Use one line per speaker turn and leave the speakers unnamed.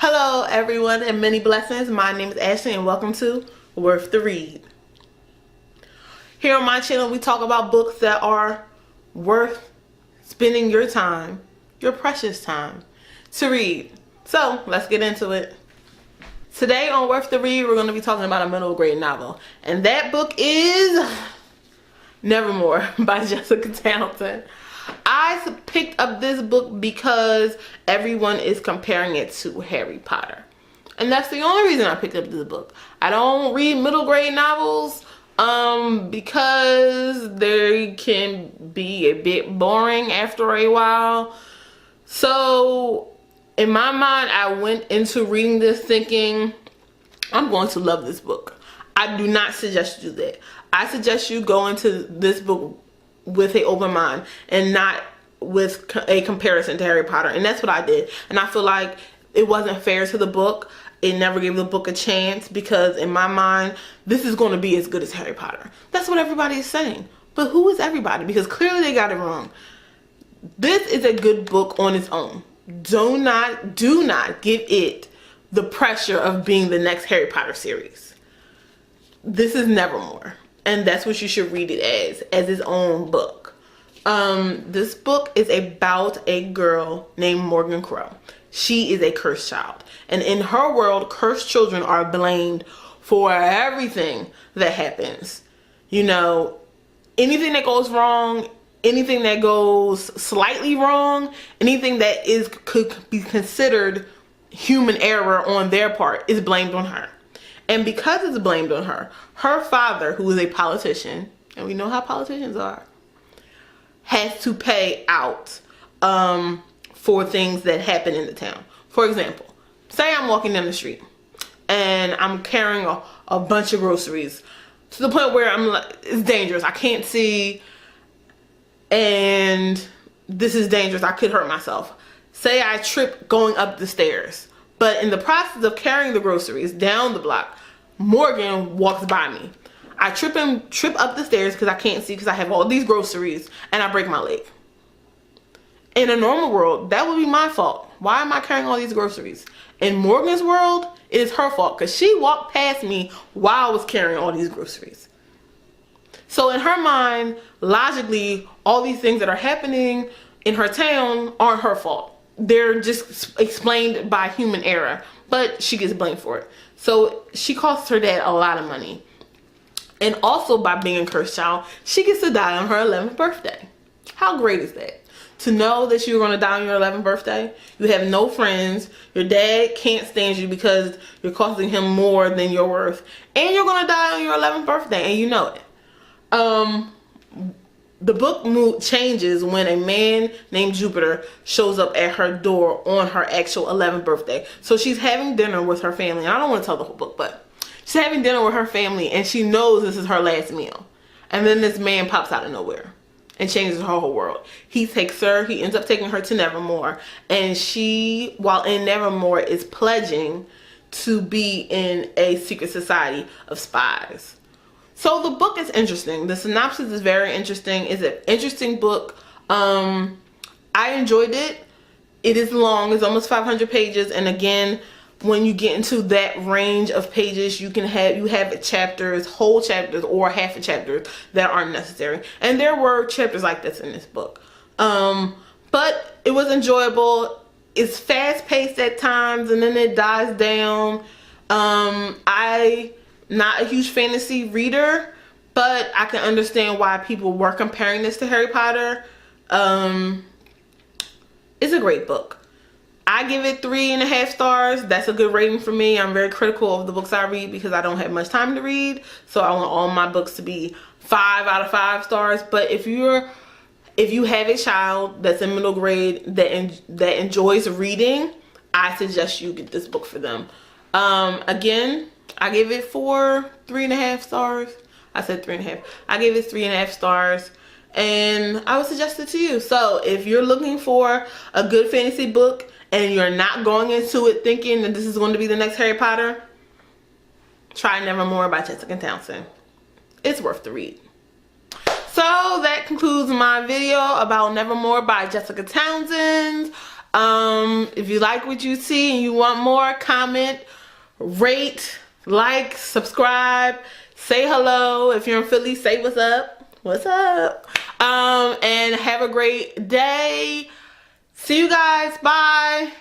Hello everyone and many blessings. My name is Ashley and welcome to Worth the Read. Here on my channel we talk about books that are worth spending your time, your precious time, to read. So let's get into it. Today on Worth the Read we're going to be talking about a middle grade novel, and that book is Nevermoor by Jessica Townsend. I picked up this book because everyone is comparing it to Harry Potter. And that's the only reason I picked up this book. I don't read middle grade novels because they can be a bit boring after a while. So in my mind, I went into reading this thinking, I'm going to love this book. I do not suggest you do that. I suggest you go into this book with an open mind and not with a comparison to Harry Potter. And that's what I did. And I feel like it wasn't fair to the book. It never gave the book a chance because in my mind, this is going to be as good as Harry Potter. That's what everybody is saying. But who is everybody? Because clearly they got it wrong. This is a good book on its own. Do not give it the pressure of being the next Harry Potter series. This is Nevermoor. And that's what you should read it as its own book. This book is about a girl named Morgan Crow. She is a cursed child. And in her world, cursed children are blamed for everything that happens. You know, anything that goes wrong, anything that goes slightly wrong, anything that could be considered human error on their part is blamed on her. And because it's blamed on her, her father, who is a politician, and we know how politicians are, has to pay out for things that happen in the town. For example, say I'm walking down the street and I'm carrying a bunch of groceries to the point where I'm like, it's dangerous. I can't see and this is dangerous. I could hurt myself. Say I trip going up the stairs. But in the process of carrying the groceries down the block, Morgan walks by me. I trip up the stairs because I can't see because I have all these groceries and I break my leg. In a normal world, that would be my fault. Why am I carrying all these groceries? In Morgan's world, it is her fault because she walked past me while I was carrying all these groceries. So in her mind, logically, all these things that are happening in her town aren't her fault. They're just explained by human error, but she gets blamed for it. So she costs her dad a lot of money. And also by being a cursed child, she gets to die on her 11th birthday. How great is that? To know that you're going to die on your 11th birthday. You have no friends. Your dad can't stand you because you're costing him more than you're worth. And you're going to die on your 11th birthday and you know it. The book mood changes when a man named Jupiter shows up at her door on her actual 11th birthday. So she's having dinner with her family. I don't want to tell the whole book, but she's having dinner with her family and she knows this is her last meal. And then this man pops out of nowhere and changes her whole world. He ends up taking her to Nevermoor. And she, while in Nevermoor, is pledging to be in a secret society of spies. So the book is interesting. The synopsis is very interesting. It's an interesting book. I enjoyed it. It is long. It's almost 500 pages. And again, when you get into that range of pages, you have chapters, whole chapters, or half a chapter that aren't necessary. And there were chapters like this in this book. But it was enjoyable. It's fast paced at times, and then it dies down. I'm not a huge fantasy reader, but I can understand why people were comparing this to Harry Potter. It's a great book. I give it 3.5 stars. That's a good rating for me. I'm very critical of the books I read because I don't have much time to read. So I want all my books to be 5 out of 5 stars. But if you have a child that's in middle grade that enjoys reading, I suggest you get this book for them. Again, I give it 3.5 stars. I said 3.5. I gave it 3.5 stars. And I would suggest it to you. So if you're looking for a good fantasy book and you're not going into it thinking that this is going to be the next Harry Potter, try Nevermoor by Jessica Townsend. It's worth the read. So that concludes my video about Nevermoor by Jessica Townsend. If you like what you see and you want more, comment, rate, like, subscribe, say hello. If you're in Philly, say what's up. What's up? And have a great day. See you guys. Bye.